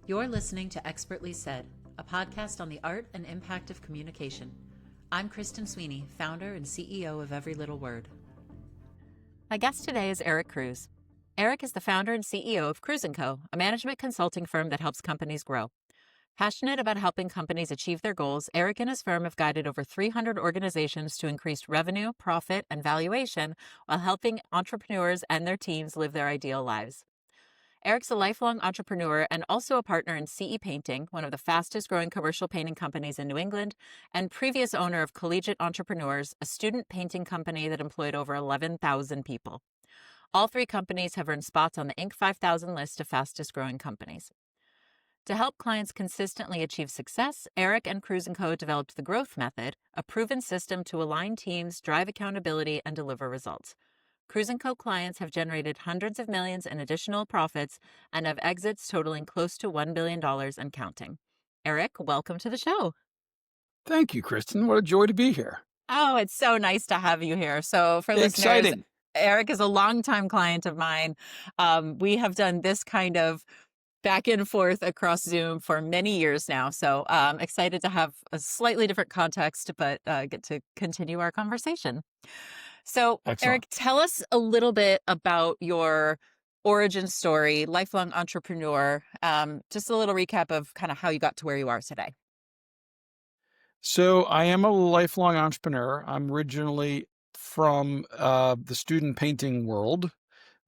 You're listening to Expertly Said, a podcast on the art and impact of communication. I'm Kristen Sweeney, founder and CEO of Every Little Word. My guest today is Eric Cruz. Eric is the founder and CEO of Cruz & Co., a management consulting firm that helps companies grow. Passionate about helping companies achieve their goals, Eric and his firm have guided over 300 organizations to increase revenue, profit, and valuation while helping entrepreneurs and their teams live their ideal lives. Eric's a lifelong entrepreneur and also a partner in CE Painting, one of the fastest growing commercial painting companies in New England, and previous owner of Collegiate Entrepreneurs, a student painting company that employed over 11,000 people. All three companies have earned spots on the Inc. 5000 list of fastest growing companies. To help clients consistently achieve success, Eric and Cruz & Co. developed the Growth Method, a proven system to align teams, drive accountability, and deliver results. Cruz & Co. clients have generated hundreds of millions in additional profits and have exits totaling close to $1 billion and counting. Eric, welcome to the show. Thank you, Kristen. What a joy to be here. Oh, it's so nice to have you here. So for Exciting. listeners, Eric is a longtime client of mine. We have done this kind of back and forth across Zoom for many years now. So I'm excited to have a slightly different context, but get to continue our conversation. So, Excellent. Eric, tell us a little bit about your origin story, lifelong entrepreneur, just a little recap of kind of how you got to where you are today. So I am a lifelong entrepreneur. I'm originally from the student painting world,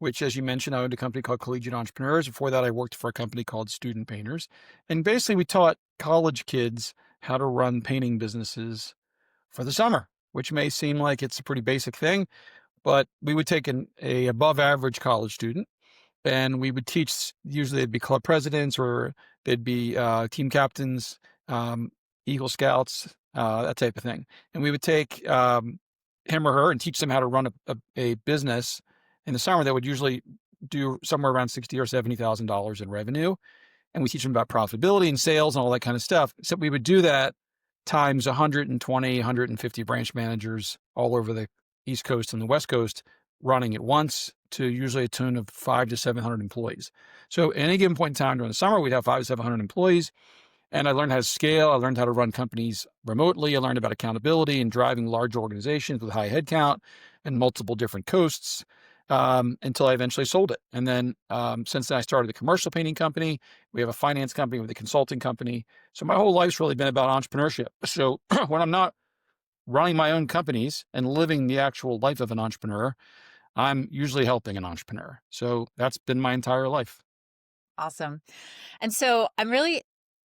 which, as you mentioned, I owned a company called Collegiate Entrepreneurs. Before that, I worked for a company called Student Painters. And basically, we taught college kids how to run painting businesses for the summer, which may seem like it's a pretty basic thing, but we would take a above average college student and we would teach, usually they'd be club presidents or they'd be team captains, Eagle Scouts, that type of thing. And we would take him or her and teach them how to run a business in the summer that would usually do somewhere around $60,000 or $70,000 in revenue. And we teach them about profitability and sales and all that kind of stuff. So we would do that times 120, 150 branch managers all over the East Coast and the West Coast running at once to usually a tune of 500 to 700 employees. So at any given point in time during the summer, we'd have 500 to 700 employees. And I learned how to scale. I learned how to run companies remotely. I learned about accountability and driving large organizations with high headcount and multiple different coasts until I eventually sold it. And then since then, I started a commercial painting company. We have a finance company with a consulting company. So my whole life's really been about entrepreneurship. So when I'm not running my own companies and living the actual life of an entrepreneur, I'm usually helping an entrepreneur. So that's been my entire life. Awesome. And so I'm really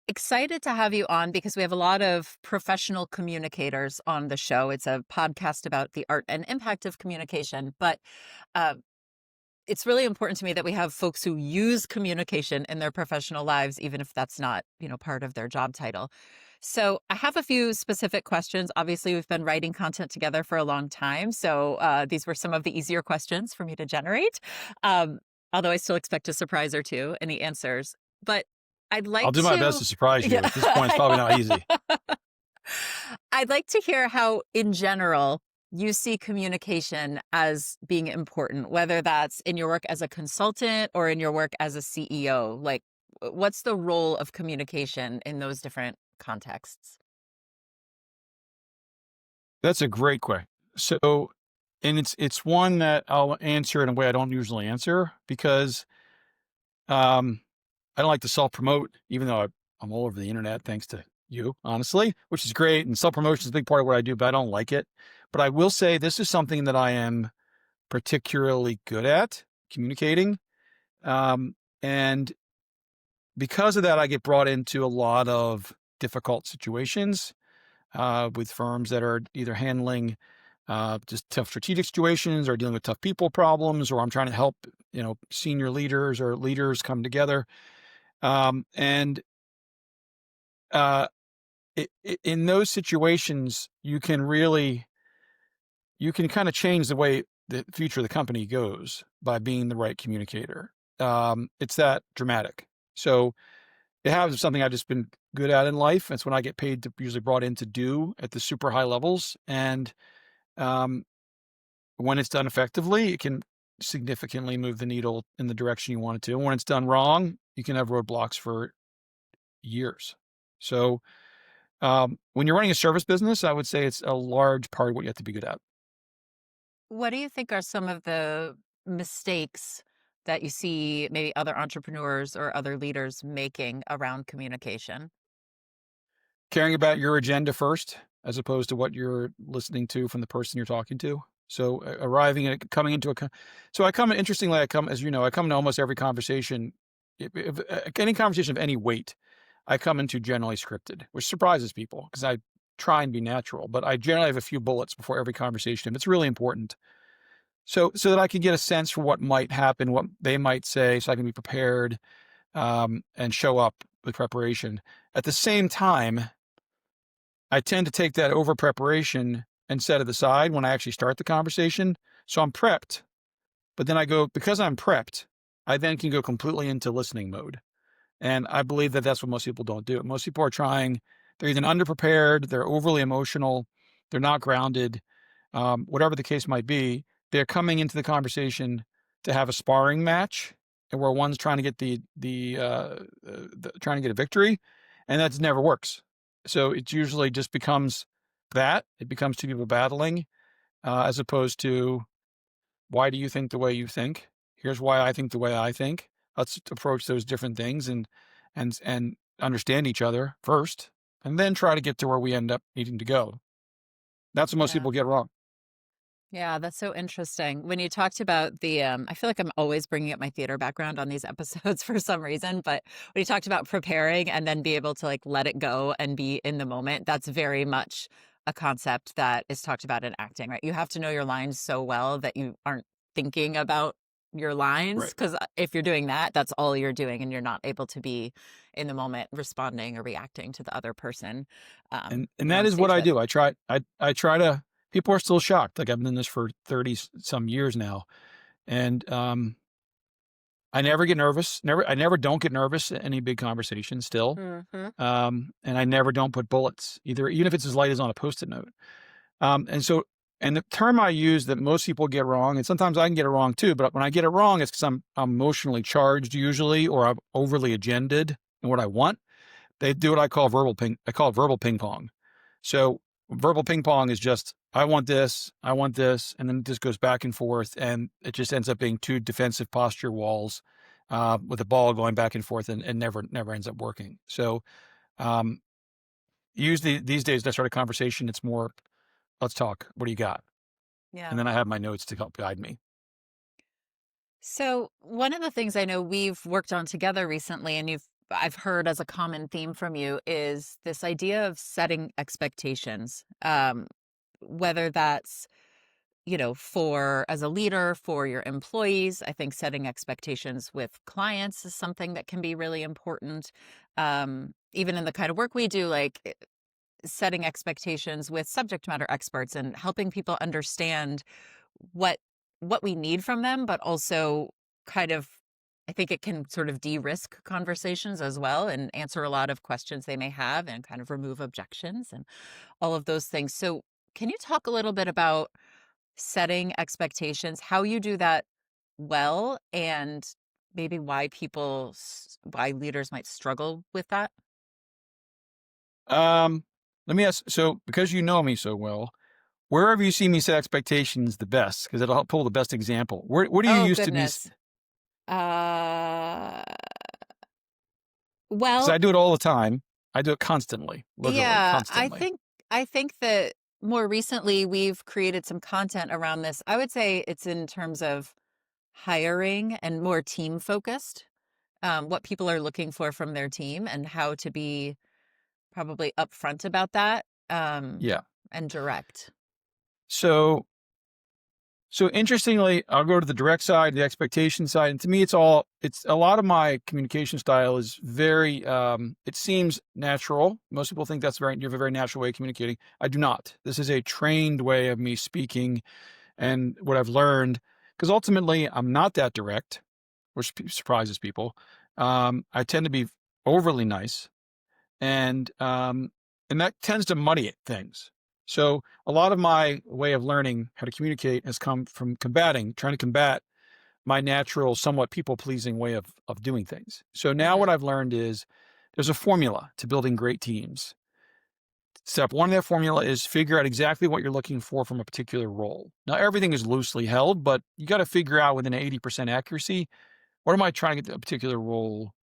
excited to have you on because we have a lot of professional communicators on the show. It's a podcast about the art and impact of communication, but it's really important to me that we have folks who use communication in their professional lives, even if that's not, part of their job title. So I have a few specific questions. Obviously, we've been writing content together for a long time. So these were some of the easier questions for me to generate. Although I still expect a surprise or two in the answers, but I'll do my best to surprise you. At this point, it's probably not easy. I'd like to hear how, in general, you see communication as being important, whether that's in your work as a consultant or in your work as a CEO. Like, what's the role of communication in those different contexts? That's a great question. So, and it's one that I'll answer in a way I don't usually answer because I don't like to self-promote, even though I'm all over the internet, thanks to you, honestly, which is great. And self-promotion is a big part of what I do, but I don't like it. But I will say this is something that I am particularly good at communicating. And because of that, I get brought into a lot of difficult situations with firms that are either handling just tough strategic situations or dealing with tough people problems, or I'm trying to help, senior leaders or leaders come together. In those situations, you can kind of change the way the future of the company goes by being the right communicator. It's that dramatic. So it has something I've just been good at in life. It's when I get paid to usually brought in to do at the super high levels. And when it's done effectively, it can significantly move the needle in the direction you want it to. And when it's done wrong, you can have roadblocks for years. So when you're running a service business, I would say it's a large part of what you have to be good at. What do you think are some of the mistakes that you see maybe other entrepreneurs or other leaders making around communication? Caring about your agenda first, as opposed to what you're listening to from the person you're talking to. So arriving at coming into so I come interestingly, I come, as you know, I come to almost every conversation, any conversation of any weight, I come into generally scripted, which surprises people because I try and be natural, but I generally have a few bullets before every conversation. It's really important. So that I can get a sense for what might happen, what they might say, so I can be prepared, and show up with preparation. At the same time, I tend to take that over preparation and set it aside when I actually start the conversation. So I'm prepped, but then I go, because I'm prepped, I then can go completely into listening mode. And I believe that that's what most people don't do. Most people are trying, they're either underprepared, they're overly emotional, they're not grounded, whatever the case might be. They're coming into the conversation to have a sparring match, and where one's trying to get trying to get a victory, and that never works. So it usually just becomes that. It becomes two people battling, as opposed to, why do you think the way you think? Here's why I think the way I think. Let's approach those different things and understand each other first, and then try to get to where we end up needing to go. That's what most Yeah. people get wrong. Yeah, that's so interesting. When you talked about I feel like I'm always bringing up my theater background on these episodes for some reason, but when you talked about preparing and then be able to like let it go and be in the moment, that's very much a concept that is talked about in acting, right? You have to know your lines so well that you aren't thinking about your lines, Right. because if you're doing that, that's all you're doing, and you're not able to be in the moment responding or reacting to the other person And you're that on is what stage I with. do. I try to, people are still shocked. Like, I've been in this for 30 some years now. And I never get nervous. I never don't get nervous at any big conversation still. Hmm. And I never don't put bullets either, even if it's as light as on a Post-it note. And so, and the term I use that most people get wrong, and sometimes I can get it wrong too, but when I get it wrong, it's because I'm emotionally charged usually, or I'm overly agended in what I want. They do what I call I call it verbal ping pong. So verbal ping pong is just, I want this, and then it just goes back and forth, and it just ends up being two defensive posture walls, with a ball going back and forth, and never ends up working. So um, usually these days, when I start a conversation, it's more, let's talk. What do you got? Yeah. And then I have my notes to help guide me. So, one of the things I know we've worked on together recently, and I've heard as a common theme from you, is this idea of setting expectations. Whether that's, for as a leader, for your employees, I think setting expectations with clients is something that can be really important. Even in the kind of work we do, like setting expectations with subject matter experts and helping people understand what what we need from them, but also kind of, I think it can sort of de-risk conversations as well and answer a lot of questions they may have and kind of remove objections and all of those things. So can you talk a little bit about setting expectations, how you do that well, and maybe why leaders might struggle with that? Um, Let me ask. So, because you know me so well, wherever you see me set expectations the best, because it'll help pull the best example. What do you Oh used to me? goodness. Uh Because well, I do it all the time. I do it constantly, literally yeah, constantly. I think that more recently we've created some content around this. I would say it's in terms of hiring and more team focused, what people are looking for from their team and how to be probably upfront about that, Yeah. and direct. So, so interestingly, I'll go to the direct side, the expectation side, and to me, it's a lot of my communication style is very. It seems natural. Most people think you have a very natural way of communicating. I do not. This is a trained way of me speaking, and what I've learned, because ultimately I'm not that direct, which surprises people. I tend to be overly nice, and and that tends to muddy it things. So a lot of my way of learning how to communicate has come from trying to combat my natural, somewhat people pleasing way of doing things. So now Hmm. what I've learned is There's a formula to building great teams. Step one of that formula is figure out exactly what you're looking for from a particular role. Now, everything is loosely held, but you got to figure out within 80% accuracy, what am I trying to get a particular role?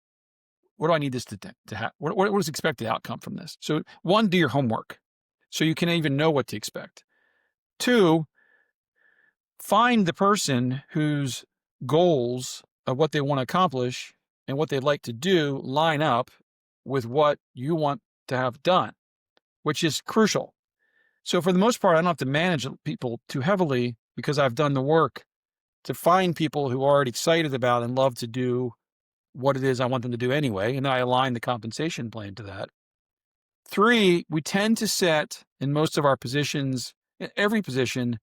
What do I need this to have? What is expected outcome from this? So one, do your homework so you can even know what to expect. Two, find the person whose goals of what they want to accomplish and what they'd like to do line up with what you want to have done, which is crucial. So for the most part, I don't have to manage people too heavily because I've done the work to find people who are already excited about and love to do what it is I want them to do anyway, and then I align the compensation plan to that. Three, we tend to set in most of our positions, in every position,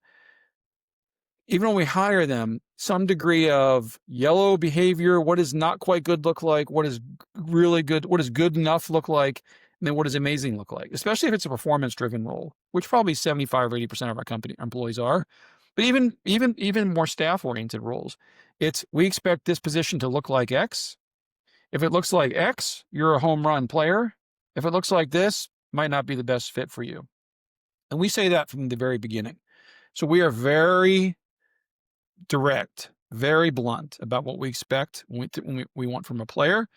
even when we hire them, some degree of yellow behavior. What does not quite good look like? What is really good? What does good enough look like? And then what does amazing look like? Especially if it's a performance-driven role, which probably 75 or 80% of our company employees are. But even more staff-oriented roles, it's we expect this position to look like X. If it looks like X, you're a home run player. If it looks like this, might not be the best fit for you. And we say that from the very beginning. So we are very direct, very blunt about what we expect when we want from a player,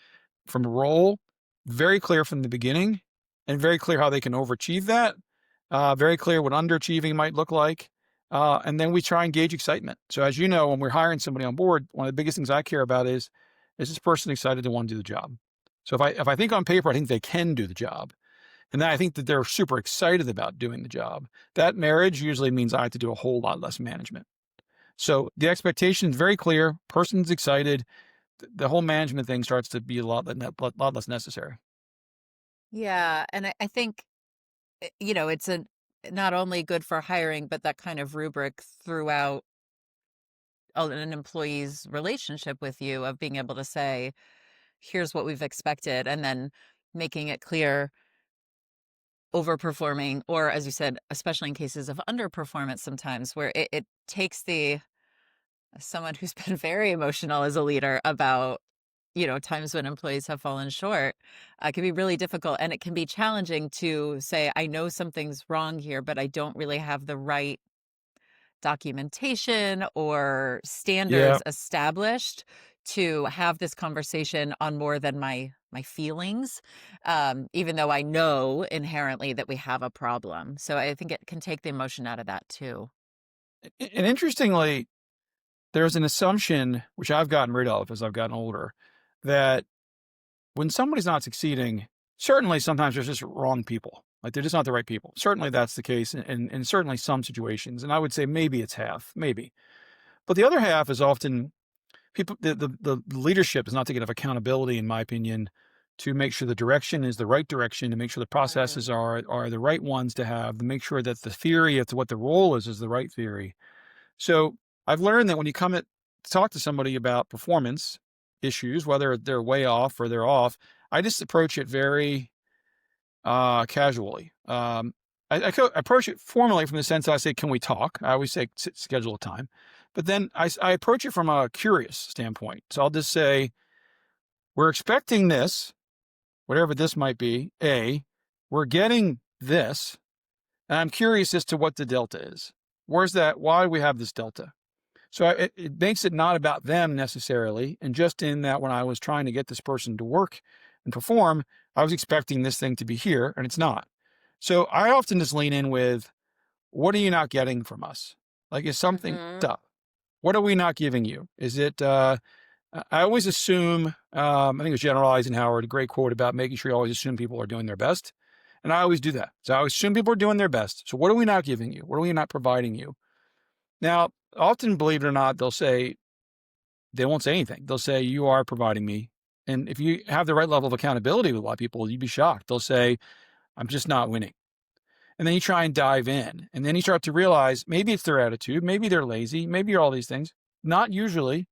from a role, very clear from the beginning, and very clear how they can overachieve that, very clear what underachieving might look like. And then we try and gauge excitement. So as you know, when we're hiring somebody on board, one of the biggest things I care about is this person excited to want to do the job? So if I think on paper, I think they can do the job. And then I think that they're super excited about doing the job. That marriage usually means I have to do a whole lot less management. So the expectation is very clear. Person's excited. The whole management thing starts to be a lot less necessary. Yeah. And I think, it's not only good for hiring, but that kind of rubric throughout an employee's relationship with you of being able to say, here's what we've expected, and then making it clear overperforming, or as you said, especially in cases of underperformance sometimes where it takes someone who's been very emotional as a leader about, times when employees have fallen short, can be really difficult. And it can be challenging to say, I know something's wrong here, but I don't really have the right documentation or Yeah. standards established to have this conversation on more than my feelings, even though I know inherently that we have a problem. So I think it can take the emotion out of that too. And interestingly, there's an assumption, which I've gotten rid of as I've gotten older, that when somebody's not succeeding, certainly sometimes there's just wrong people. Like they're just not the right people. Certainly that's the case in certainly some situations. And I would say maybe it's half, maybe. But the other half is often people, the leadership is not taking enough accountability, in my opinion, to make sure the direction is the right direction, to make sure the processes are the right ones to have, to make sure that the theory as to what the role is the right theory. So I've learned that when you come to talk to somebody about performance issues, whether they're way off or they're off, I just approach it very casually. I approach it formally from the sense that I say, can we talk? I always say, schedule a time. But then I approach it from a curious standpoint. So I'll just say, we're expecting this, whatever this might be, A, we're getting this, and I'm curious as to what the delta is. Where's that? Why do we have this delta? So it makes it not about them necessarily. And just in that when I was trying to get this person to work and perform, I was expecting this thing to be here and it's not. So I often just lean in with, what are you not getting from us? Like, is something up? What are we not giving you? Is it, I always assume, I think it was General Eisenhower, a great quote about making sure you always assume people are doing their best. And I always do that. So I always assume people are doing their best. So what are we not giving you? What are we not providing you? Now, often, believe it or not, they won't say anything. They'll say, you are providing me. And if you have the right level of accountability with a lot of people, you'd be shocked. They'll say, I'm just not winning. And then you try and dive in. And then you start to realize maybe it's their attitude. Maybe they're lazy. Maybe you're all these things. Not usually.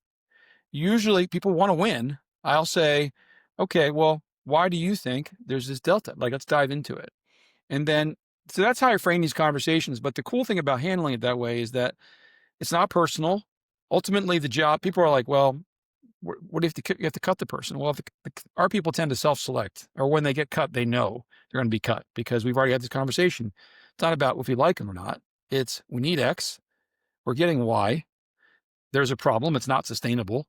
Usually people want to win. I'll say, okay, well, why do you think there's this delta? Like, let's dive into it. And then, so that's how I frame these conversations. But the cool thing about handling it that way is that it's not personal. Ultimately, the job, people are like, well, what if you have to cut the person? Well, our people tend to self-select, or when they get cut, they know they're going to be cut because we've already had this conversation. It's not about if we like them or not. It's we need X, we're getting Y. There's a problem. It's not sustainable.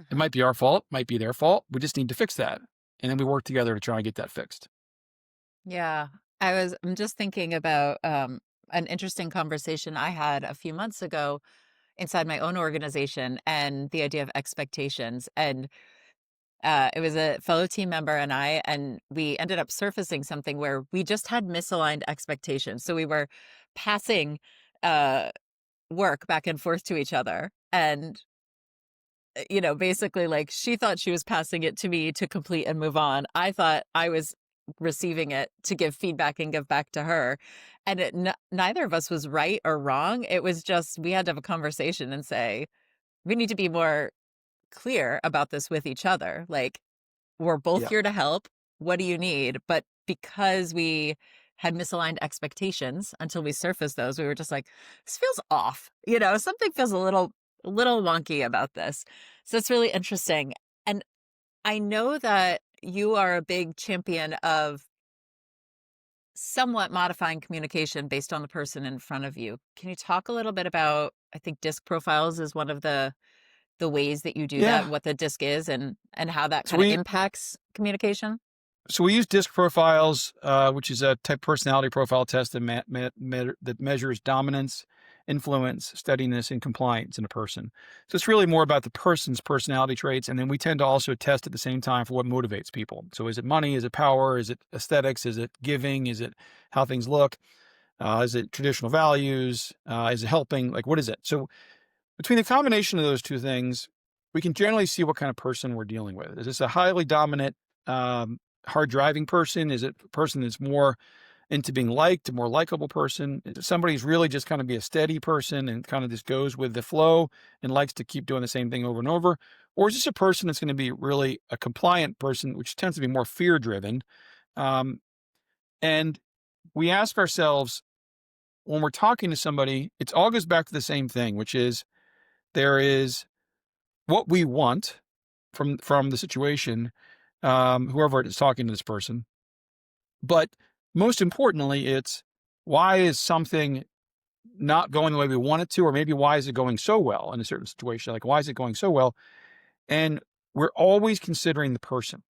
It might be our fault, might be their fault. We just need to fix that. And then we work together to try and get that fixed. Yeah. I'm just thinking about an interesting conversation I had a few months ago inside my own organization and the idea of expectations. And it was a fellow team member and we ended up surfacing something where we just had misaligned expectations. So we were passing work back and forth to each other. And basically like she thought she was passing it to me to complete and move on. I thought I was receiving it to give feedback and give back to her. And neither of us was right or wrong. It was just, we had to have a conversation and say, we need to be more clear about this with each other. Like, we're both Yeah. here to help. What do you need? But because we had misaligned expectations until we surfaced those, we were just like, this feels off. Something feels a little wonky about this. So it's really interesting. And I know that you are a big champion of somewhat modifying communication based on the person in front of you. Can you talk a little bit about, I think disc profiles is one of the ways that you do that, Yeah. what the disc is and how that So kind of impacts communication? So we use DISC profiles, which is a type personality profile test that measures dominance, influence, steadiness, and compliance in a person. So it's really more about the person's personality traits. And then we tend to also test at the same time for what motivates people. So is it money? Is it power? Is it aesthetics? Is it giving? Is it how things look? Is it traditional values? Is it helping? Like, what is it? So between the combination of those two things, we can generally see what kind of person we're dealing with. Is this a highly dominant, hard driving person? Is it a person that's more into being liked, a more likable person? Is it somebody who's really just kind of be a steady person and kind of just goes with the flow and likes to keep doing the same thing over and over? Or is this a person that's going to be really a compliant person, which tends to be more fear driven? And we ask ourselves when we're talking to somebody, it all goes back to the same thing, which is there is what we want from the situation, whoever is talking to this person. But most importantly, it's why is something not going the way we want it to, or maybe why is it going so well in a certain situation? Like, why is it going so well? And we're always considering the person.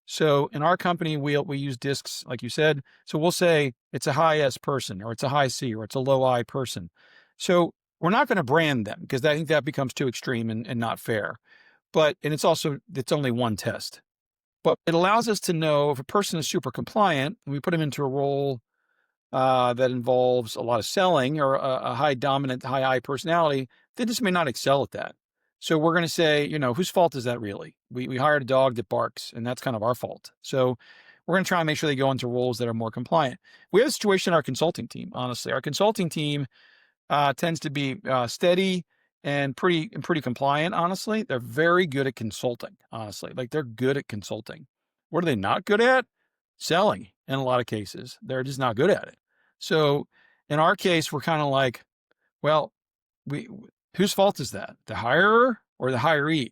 So in our company, we use discs, like you said. So we'll say it's a high S person, or it's a high C, or it's a low I person. So we're not going to brand them because I think that becomes too extreme and not fair. And it's only one test. But it allows us to know if a person is super compliant and we put them into a role that involves a lot of selling or a high dominant, high I personality, they just may not excel at that. So we're going to say, whose fault is that really? We hired a dog that barks, and that's kind of our fault. So we're going to try and make sure they go into roles that are more compliant. We have a situation in our consulting team, honestly. Our consulting team tends to be steady and pretty compliant, honestly. They're very good at consulting, honestly. Like, they're good at consulting. What are they not good at? Selling, in a lot of cases. They're just not good at it. So in our case, we're kind of like, well, whose fault is that? The hirer or the hiree?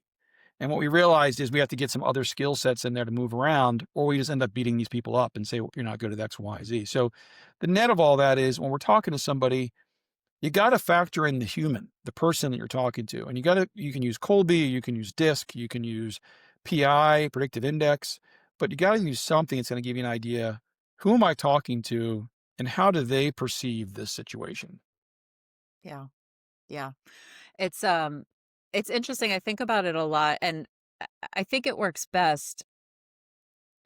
And what we realized is we have to get some other skill sets in there to move around, or we just end up beating these people up and say, well, you're not good at X, Y, Z. So the net of all that is when we're talking to somebody, you got to factor in the human, the person that you're talking to. And you can use Colby, you can use DISC, you can use PI, predictive index, but you got to use something that's going to give you an idea, who am I talking to and how do they perceive this situation? Yeah. Yeah. It's interesting. I think about it a lot, and I think it works best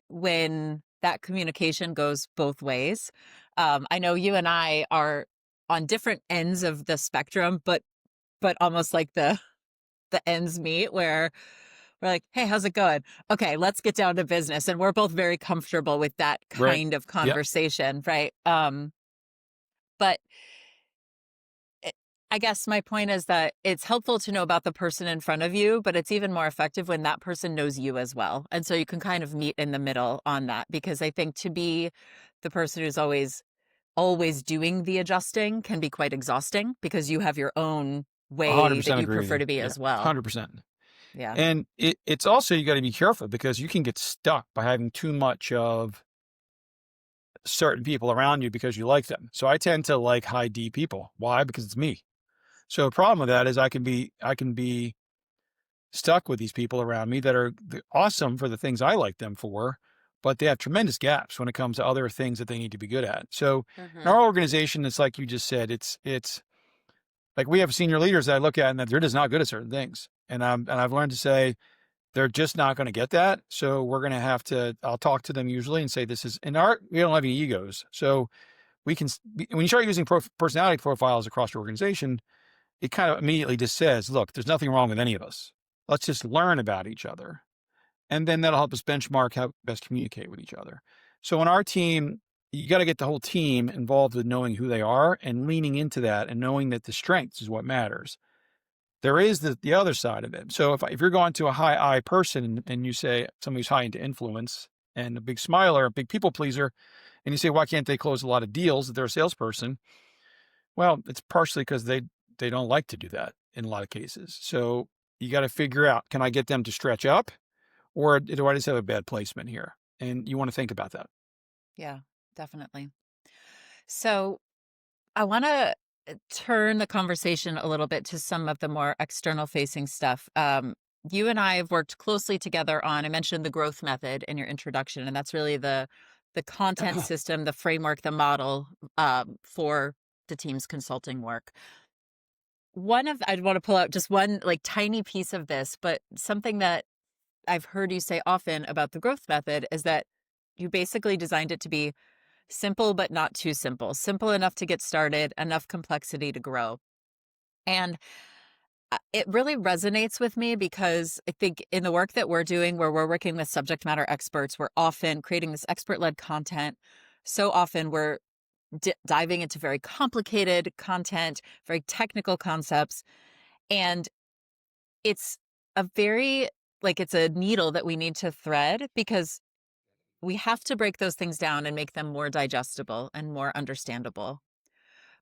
when that communication goes both ways. I know you and I are on different ends of the spectrum, but almost like the ends meet where we're like, hey, how's it going? Okay, let's get down to business. And we're both very comfortable with that Right. kind of Yeah. conversation, right? But I guess my point is that it's helpful to know about the person in front of you, but it's even more effective when that person knows you as well. And so you can kind of meet in the middle on that, because I think to be the person who's always doing the adjusting can be quite exhausting because you have your own way that 100% you agree with prefer you. to be Yeah. as well. 100%. Yeah. And it's also, you got to be careful because you can get stuck by having too much of certain people around you because you like them. So I tend to like high D people. Why? Because it's me. So the problem with that is I can be stuck with these people around me that are awesome for the things I like them for, but they have tremendous gaps when it comes to other things that they need to be good at. So in Hmm. our organization, it's like you just said, it's like we have senior leaders that I look at and that they're just not good at certain things. And I've learned to say they're just not going to get that. So we're going to have to, I'll talk to them usually and say, this is in our, we don't have any egos. So we can, when you start using personality profiles across your organization, it kind of immediately just says, look, there's nothing wrong with any of us. Let's just learn about each other. And then that'll help us benchmark how best communicate with each other. So in our team, you got to get the whole team involved with knowing who they are and leaning into that and knowing that the strengths is what matters. There is the other side of it. So if you're going to a high I person and you say somebody who's high into influence and a big smiler, a big people pleaser, and you say, why can't they close a lot of deals if they're a salesperson? Well, it's partially because they don't like to do that in a lot of cases. So you got to figure out, can I get them to stretch up, or do I just have a bad placement here? And you want to think about that. Yeah, definitely. So I want to turn the conversation a little bit to some of the more external facing stuff. You and I have worked closely together on, I mentioned the growth method in your introduction, and that's really the content system, the framework, the model for the team's consulting work. I'd want to pull out just one like tiny piece of this, but something that I've heard you say often about the growth method is that you basically designed it to be simple, but not too simple. Simple enough to get started, enough complexity to grow. And it really resonates with me because I think in the work that we're doing, where we're working with subject matter experts, we're often creating this expert led content. So often we're diving into very complicated content, very technical concepts. And it's it's a needle that we need to thread because we have to break those things down and make them more digestible and more understandable.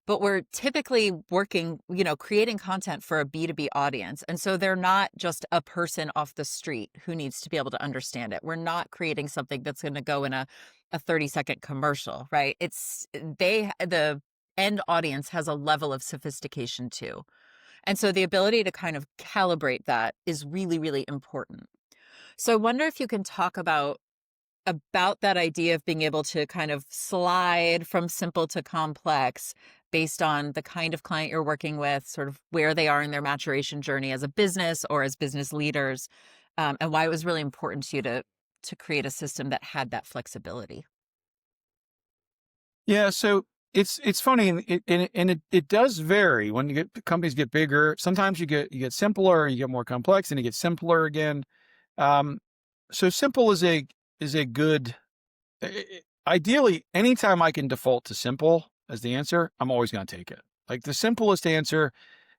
But we're typically working, creating content for a B2B audience. And so they're not just a person off the street who needs to be able to understand it. We're not creating something that's going to go in a 30-second commercial, right? The end audience has a level of sophistication too. And so the ability to kind of calibrate that is really, really important. So I wonder if you can talk about that idea of being able to kind of slide from simple to complex based on the kind of client you're working with, sort of where they are in their maturation journey as a business or as business leaders, and why it was really important to you to create a system that had that flexibility. Yeah, so it's funny, and it does vary when companies get bigger. Sometimes you get simpler, you get more complex, and you get simpler again. Um, so simple is a good. Ideally, anytime I can default to simple as the answer, I'm always going to take it. Like the simplest answer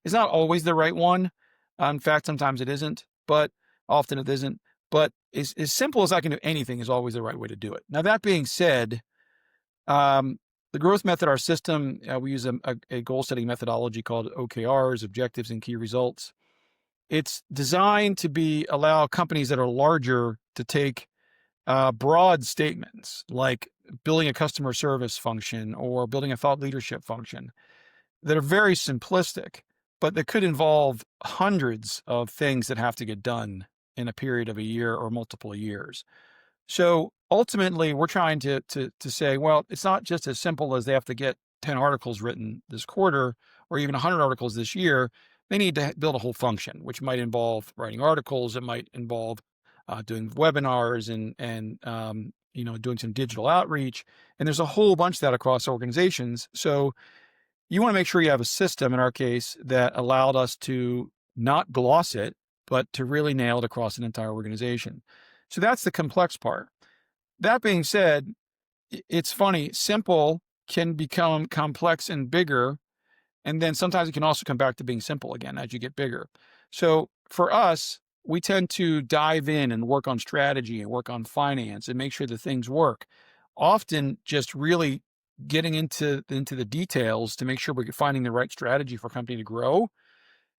is not always the right one. In fact, sometimes it isn't, but often it isn't. But as simple as I can do anything is always the right way to do it. Now, that being said, um, the growth method, our system, we use a goal setting methodology called OKRs, objectives and key results. It's designed to allow companies that are larger to take broad statements like building a customer service function or building a thought leadership function that are very simplistic, but that could involve hundreds of things that have to get done in a period of a year or multiple years. So ultimately, we're trying to say, well, it's not just as simple as they have to get 10 articles written this quarter or even 100 articles this year. They need to build a whole function, which might involve writing articles. It might involve doing webinars and doing some digital outreach. And there's a whole bunch of that across organizations. So you want to make sure you have a system, in our case, that allowed us to not gloss it, but to really nail it across an entire organization. So that's the complex part. That being said, it's funny, simple can become complex and bigger. And then sometimes it can also come back to being simple again as you get bigger. So for us, we tend to dive in and work on strategy and work on finance and make sure that things work. Often just really getting into the details to make sure we're finding the right strategy for a company to grow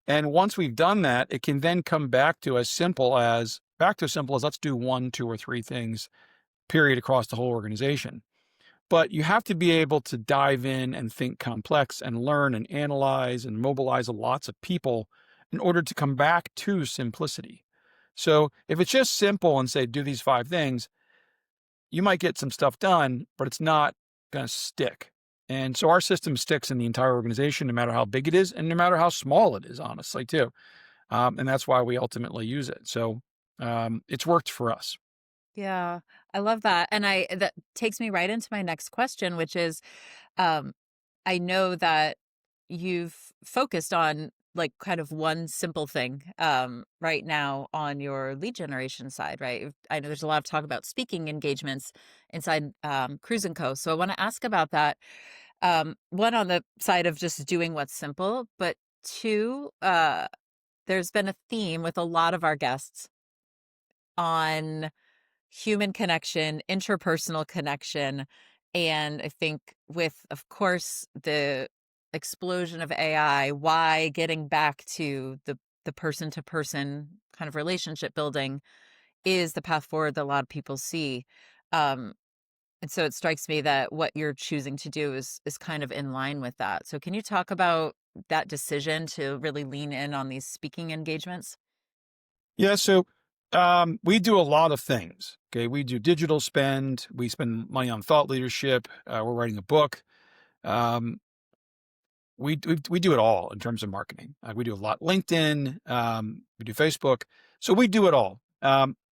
And once we've done that, it can then come back to as simple as let's do 1, 2, or 3 things, period, across the whole organization. But you have to be able to dive in and think complex and learn and analyze and mobilize lots of people in order to come back to simplicity. So if it's just simple and say, do these 5 things, you might get some stuff done, but it's not going to stick. And so our system sticks in the entire organization, no matter how big it is and no matter how small it is, honestly, too. And that's why we ultimately use it. So it's worked for us. Yeah, I love that. And that takes me right into my next question, which is, um, I know that you've focused on like kind of one simple thing right now on your lead generation side, right? I know there's a lot of talk about speaking engagements inside Cruise and Co. So I want to ask about that. One, on the side of just doing what's simple, but two, there's been a theme with a lot of our guests on human connection, interpersonal connection. And I think with, of course, the explosion of AI, why getting back to the person to person kind of relationship building is the path forward that a lot of people see. Um, and so it strikes me that what you're choosing to do is kind of in line with that. So can you talk about that decision to really lean in on these speaking engagements? Yeah, so we do a lot of things. Okay, we do digital spend. We spend money on thought leadership. We're writing a book. Um, we do it all in terms of marketing. We do a lot LinkedIn. We do Facebook. So we do it all.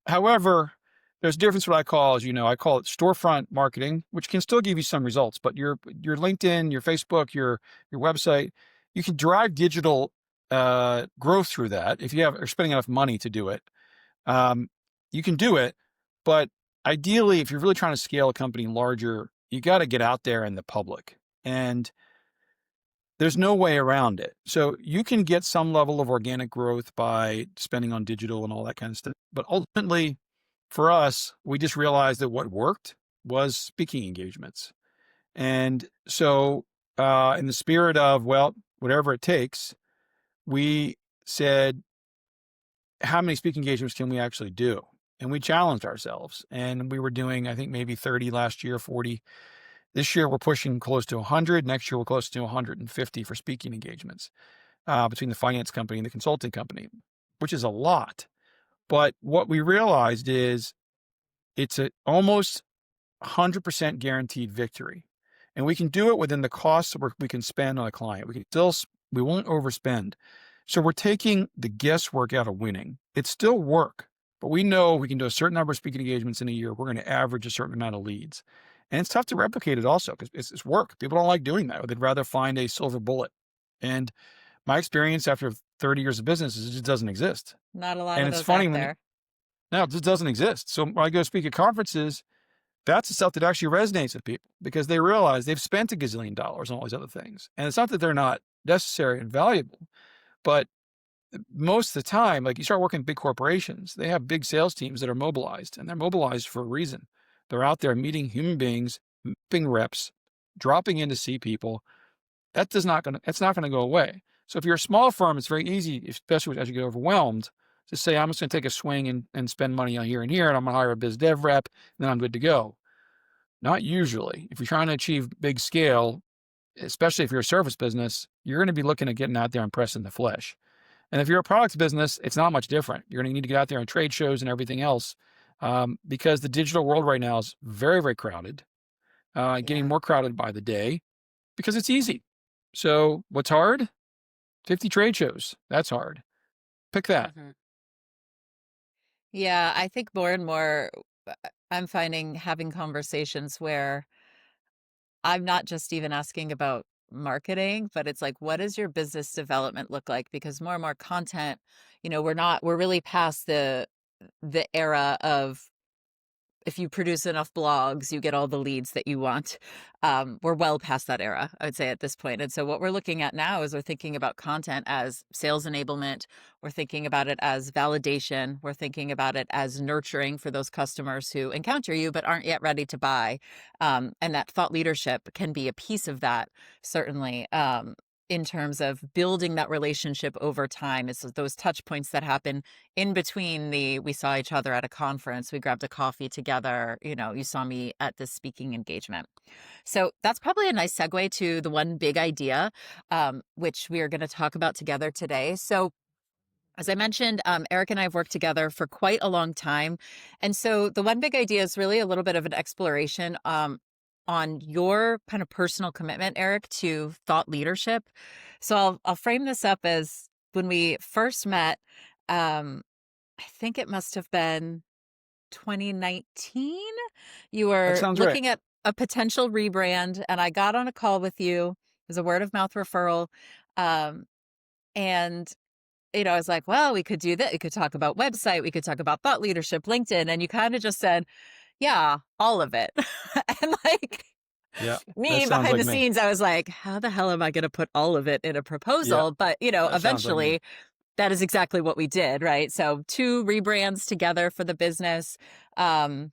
However, there's a difference. What I call, as you know, I call it storefront marketing, which can still give you some results. But your LinkedIn, your Facebook, your website, you can drive digital growth through that if you are spending enough money to do it. Um, you can do it, but ideally, if you're really trying to scale a company larger, you got to get out there in the public, and there's no way around it. So you can get some level of organic growth by spending on digital and all that kind of stuff. But ultimately, for us, we just realized that what worked was speaking engagements. And so, in the spirit of, well, whatever it takes, we said, how many speaking engagements can we actually do? And we challenged ourselves. And we were doing, I think, maybe 30 last year, 40. This year, we're pushing close to 100. Next year, we're close to 150 for speaking engagements between the finance company and the consulting company, which is a lot. But what we realized is it's almost 100% guaranteed victory. And we can do it within the costs that we can spend on a client. We won't overspend. So we're taking the guesswork out of winning. It's still work, but we know we can do a certain number of speaking engagements in a year. We're going to average a certain amount of leads. And it's tough to replicate it also because it's work. People don't like doing that. Or they'd rather find a silver bullet. And my experience after 30 years of business is it just doesn't exist. Not a lot And of it's those funny out there. no, it just doesn't exist. So when I go speak at conferences, that's the stuff that actually resonates with people because they realize they've spent a gazillion dollars on all these other things. And it's not that they're not necessary and valuable, but most of the time, like you start working in big corporations, they have big sales teams that are mobilized, and they're mobilized for a reason. They're out there meeting human beings, meeting reps, dropping in to see people. That's not going to go away. So if you're a small firm, it's very easy, especially as you get overwhelmed, to say, I'm just going to take a swing and spend money on here, and I'm going to hire a biz dev rep, and then I'm good to go. Not usually. If you're trying to achieve big scale, especially if you're a service business, you're going to be looking at getting out there and pressing the flesh. And if you're a products business, it's not much different. You're going to need to get out there on trade shows and everything else because the digital world right now is very, very crowded, getting Yeah. more crowded by the day because it's easy. So what's hard? 50 trade shows. That's hard. Pick that. Mhm. Yeah, I think more and more I'm finding having conversations where I'm not just even asking about marketing, but it's like, what does your business development look like? Because more and more content, we're really past the era of if you produce enough blogs, you get all the leads that you want. We're well past that era, I would say, at this point. And so what we're looking at now is we're thinking about content as sales enablement. We're thinking about it as validation. We're thinking about it as nurturing for those customers who encounter you but aren't yet ready to buy. And that thought leadership can be a piece of that, certainly. in terms of building that relationship over time. It's those touch points that happen in between we saw each other at a conference, we grabbed a coffee together, you saw me at this speaking engagement. So that's probably a nice segue to the one big idea, which we are going to talk about together today. So as I mentioned, Eric and I have worked together for quite a long time. And so the one big idea is really a little bit of an exploration on your kind of personal commitment, Eric, to thought leadership. So I'll frame this up as when we first met, I think it must have been 2019. You That were sounds right. looking at a potential rebrand, and I got on a call with you. It was a word of mouth referral. And I was like, well, we could do that. We could talk about website. We could talk about thought leadership, LinkedIn. And you kind of just said, yeah, all of it. And like Yeah, that me sounds behind like the me. scenes, I was like, how the hell am I going to put all of it in a Yeah, proposal? But, that sounds like me. eventually that is exactly what we did, right? So 2 rebrands together for the business. Um,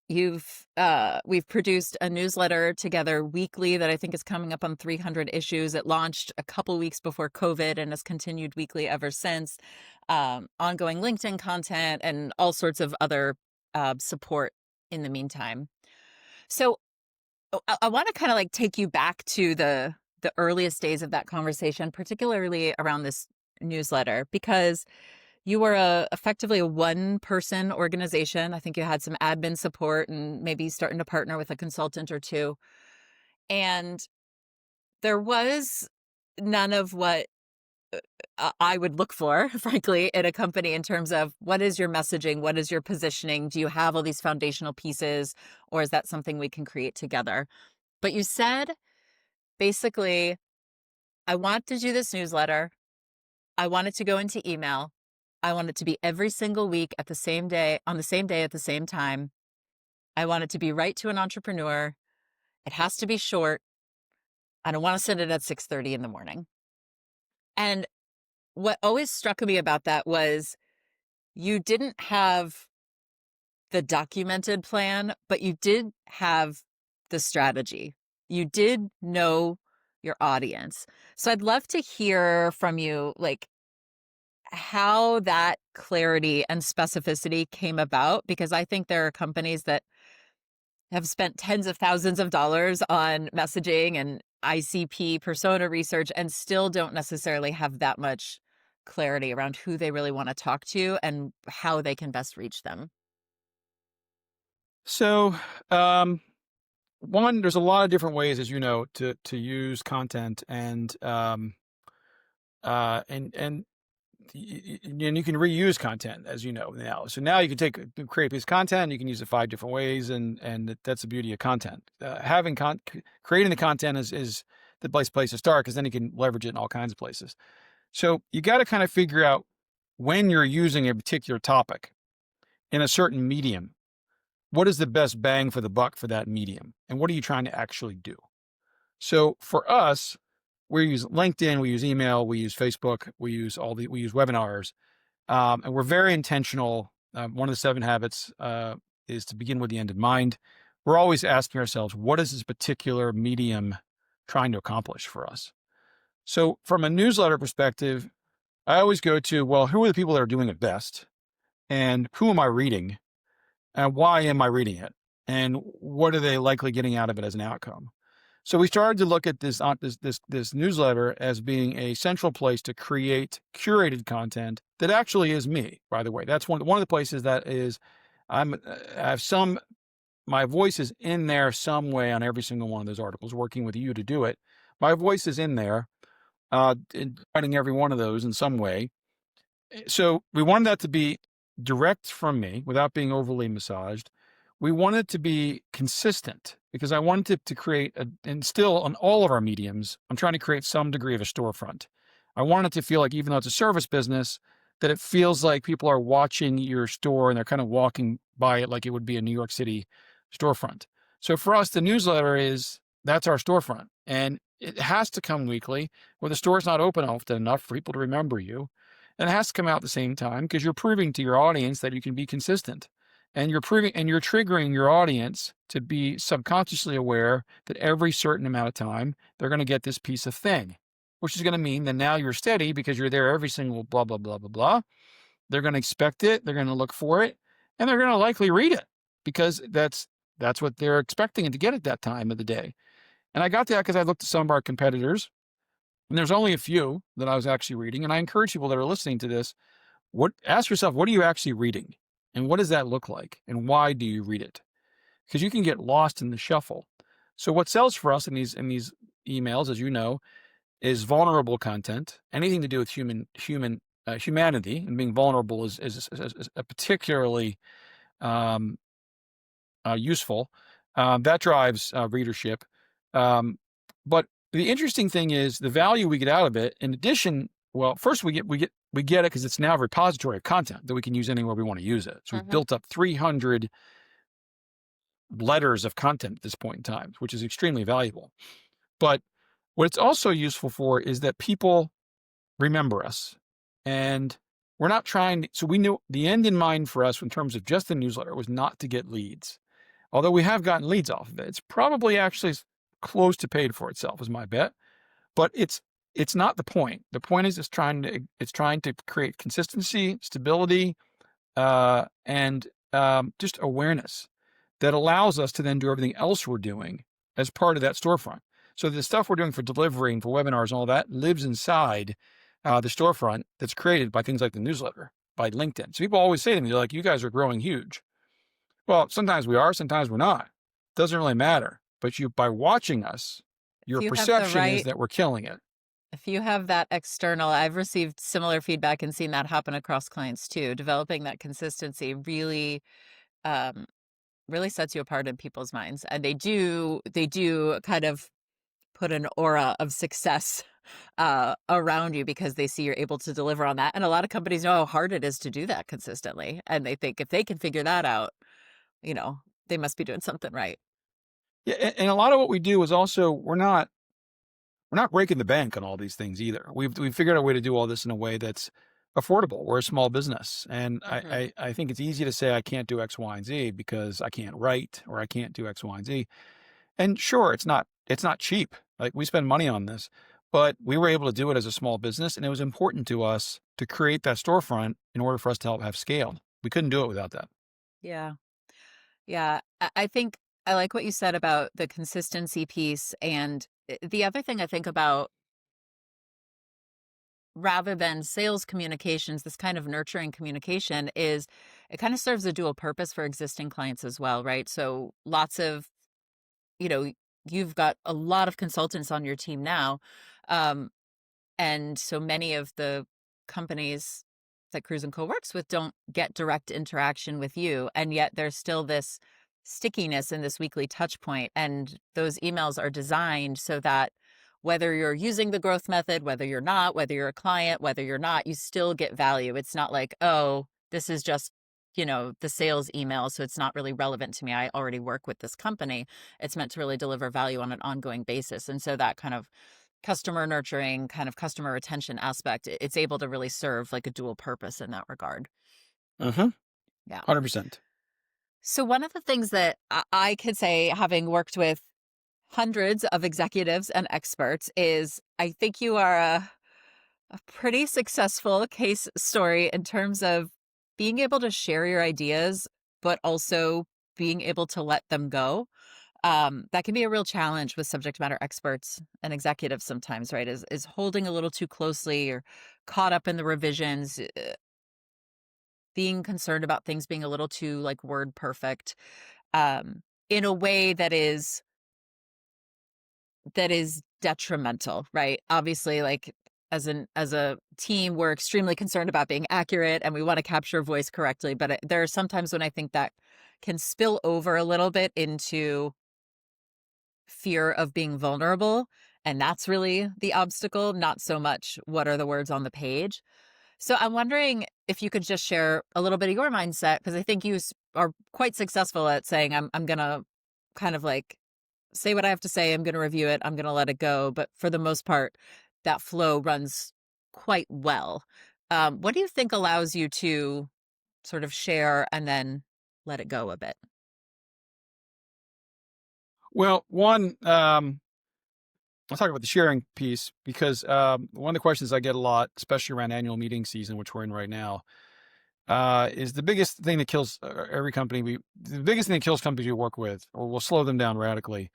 we've produced a newsletter together weekly that I think is coming up on 300 issues. It launched a couple weeks before COVID and has continued weekly ever since. Ongoing LinkedIn content and all sorts of other support in the meantime. So I want to kind of like take you back to the earliest days of that conversation, particularly around this newsletter, because you were effectively a one-person organization. I think you had some admin support and maybe starting to partner with a consultant or two. And there was none of what I would look for, frankly, in a company in terms of what is your messaging? What is your positioning? Do you have all these foundational pieces, or is that something we can create together? But you said, basically, I want to do this newsletter. I want it to go into email. I want it to be every single week at the same day, on the same day at the same time. I want it to be right to an entrepreneur. It has to be short. I don't want to send it at 6:30 in the morning. And what always struck me about that was you didn't have the documented plan, but you did have the strategy. You did know your audience. So I'd love to hear from you, like, how that clarity and specificity came about, because I think there are companies that have spent tens of thousands of dollars on messaging and ICP persona research and still don't necessarily have that much clarity around who they really want to talk to and how they can best reach them. So, one, there's a lot of different ways, as you know, to use content, and and you can reuse content, as you know now. So now you can create a piece of content, you can use it 5 different ways, and that's the beauty of content. Creating the content is the best place to start, because then you can leverage it in all kinds of places. So you got to kind of figure out when you're using a particular topic in a certain medium, what is the best bang for the buck for that medium, and what are you trying to actually do? So for us, we use LinkedIn, we use email, we use Facebook, we use webinars, and we're very intentional. One of the 7 habits is to begin with the end in mind. We're always asking ourselves, what is this particular medium trying to accomplish for us? So from a newsletter perspective, I always go to, well, who are the people that are doing it best? And who am I reading? And why am I reading it? And what are they likely getting out of it as an outcome? So we started to look at this newsletter as being a central place to create curated content that actually is me. By the way, that's one of the places that is I have my voice is in there some way on every single one of those articles. Working with you to do it, my voice is in there, writing every one of those in some way. So we wanted that to be direct from me without being overly massaged. We wanted to be consistent, because I wanted to create and still on all of our mediums, I'm trying to create some degree of a storefront. I want it to feel like, even though it's a service business, that it feels like people are watching your store and they're kind of walking by it like it would be a New York City storefront. So for us, the newsletter that's our storefront, and it has to come weekly, where the store's not open often enough for people to remember you. And it has to come out at the same time, because you're proving to your audience that you can be consistent. And you're triggering your audience to be subconsciously aware that every certain amount of time, they're going to get this piece of thing. which is going to mean that now you're steady because you're there every single blah, blah, blah, blah, blah. They're going to expect it. They're going to look for it, and they're going to likely read it because that's what they're expecting to get at that time of the day. And I got that because I looked at some of our competitors, and there's only a few that I was actually reading. And I encourage people that are listening to this, ask yourself, what are you actually reading? And what does that look like? And why do you read it? Because you can get lost in the shuffle. So what sells for us in these emails, as you know, is vulnerable content. Anything to do with humanity, and being vulnerable is a particularly useful. That drives readership. But the interesting thing is the value we get out of it. In addition, well, first we get it because it's now a repository of content that we can use anywhere we want to use it. So we've built up 300 letters of content at this point in time, which is extremely valuable. But what it's also useful for is that people remember us, and we're not trying. So we knew the end in mind for us in terms of just the newsletter was not to get leads. Although we have gotten leads off of it, it's probably actually close to paid for itself, is my bet. But it's not the point. The point is it's trying to create consistency, stability, and just awareness that allows us to then do everything else we're doing as part of that storefront. So the stuff we're doing for delivery and for webinars and all that lives inside the storefront that's created by things like the newsletter, by LinkedIn. So people always say to me, they're like, you guys are growing huge. Well, sometimes we are, sometimes we're not. Doesn't really matter. But by watching us, your perception is that we're killing it. If you have that external, I've received similar feedback and seen that happen across clients too. Developing that consistency really sets you apart in people's minds. And they do kind of put an aura of success around you because they see you're able to deliver on that. And a lot of companies know how hard it is to do that consistently. And they think if they can figure that out, they must be doing something right. Yeah, and a lot of what we do is also we're not breaking the bank on all these things either. We've figured out a way to do all this in a way that's affordable. We're a small business, and I think it's easy to say I can't do X, Y, and Z because I can't write or I can't do X, Y, and Z. And sure, it's not cheap. Like, we spend money on this, but we were able to do it as a small business, and it was important to us to create that storefront in order for us to help have scale. We couldn't do it without that. Yeah. Yeah. I think I like what you said about the consistency piece. And the other thing I think about, rather than sales communications, this kind of nurturing communication is it kind of serves a dual purpose for existing clients as well, right? So lots of, you've got a lot of consultants on your team now. And so many of the companies that Cruise & Co works with don't get direct interaction with you. And yet there's still this stickiness in this weekly touch point. And those emails are designed so that whether you're using the growth method, whether you're not, whether you're a client, whether you're not, you still get value. It's not like, oh, this is just, the sales email, so it's not really relevant to me. I already work with this company. It's meant to really deliver value on an ongoing basis. And so that kind of customer nurturing, kind of customer retention aspect, it's able to really serve like a dual purpose in that regard. Yeah. 100%. So one of the things that I could say, having worked with hundreds of executives and experts, is I think you are a pretty successful case story in terms of being able to share your ideas, but also being able to let them go. That can be a real challenge with subject matter experts and executives sometimes, right? Is holding a little too closely or caught up in the revisions, being concerned about things being a little too like word perfect, in a way that is detrimental, right? Obviously, like as a team, we're extremely concerned about being accurate and we want to capture voice correctly. But there are sometimes when I think that can spill over a little bit into fear of being vulnerable. And that's really the obstacle, not so much what are the words on the page. So I'm wondering if you could just share a little bit of your mindset, because I think you are quite successful at saying, I'm going to kind of like say what I have to say. I'm going to review it. I'm going to let it go. But for the most part, that flow runs quite well. What do you think allows you to sort of share and then let it go a bit? Well, one, I'll talk about the sharing piece because one of the questions I get a lot, especially around annual meeting season, which we're in right now, is the biggest thing that kills the biggest thing that kills companies we work with, or will slow them down radically,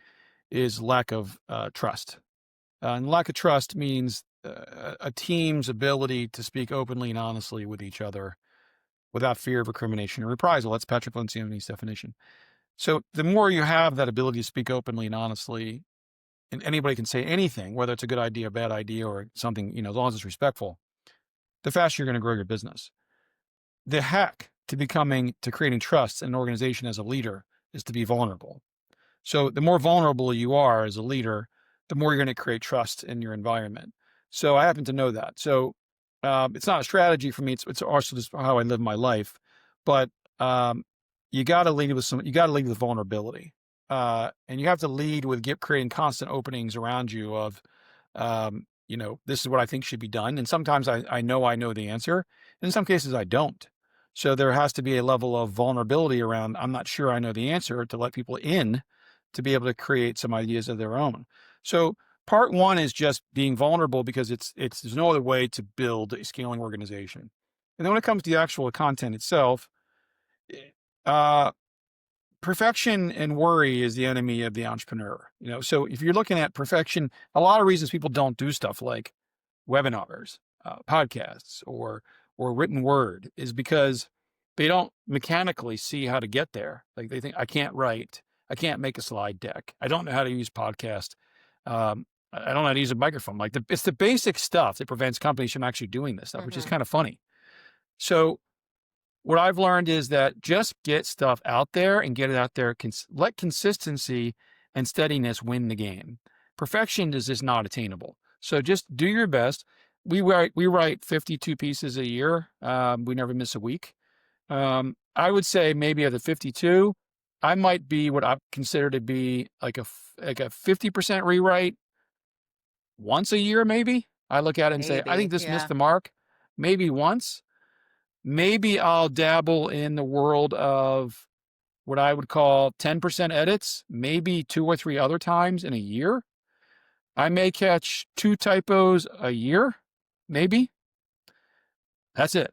is lack of trust. And lack of trust means a team's ability to speak openly and honestly with each other without fear of recrimination or reprisal. That's Patrick Lencioni's definition. So the more you have that ability to speak openly and honestly, and anybody can say anything, whether it's a good idea, a bad idea, or something, as long as it's respectful, the faster you're going to grow your business. The hack to creating trust in an organization as a leader is to be vulnerable. So the more vulnerable you are as a leader, the more you're going to create trust in your environment. So I happen to know that. So it's not a strategy for me. It's also just how I live my life. But you got to lead with vulnerability, and you have to lead with creating constant openings around you of, this is what I think should be done. And sometimes I know the answer. In some cases, I don't. So there has to be a level of vulnerability around, I'm not sure I know the answer, to let people in to be able to create some ideas of their own. So part one is just being vulnerable because there's no other way to build a scaling organization. And then when it comes to the actual content itself, perfection and worry is the enemy of the entrepreneur. So if you're looking at perfection, a lot of reasons people don't do stuff like webinars, podcasts, or written word is because they don't mechanically see how to get there. Like they think, I can't write, I can't make a slide deck, I don't know how to use podcast, I don't know how to use a microphone. Like it's the basic stuff that prevents companies from actually doing this stuff, which is kind of funny. So what I've learned is that just get stuff out there and get it out there. Let consistency and steadiness win the game. Perfection is just not attainable. So just do your best. We write 52 pieces a year. We never miss a week. I would say maybe of the 52, I might be what I consider to be like a 50% rewrite once a year, maybe. I look at it and say, I think this missed the mark. Maybe once. Maybe I'll dabble in the world of what I would call 10% edits, maybe 2 or 3 other times in a year. I may catch 2 typos a year, maybe. That's it.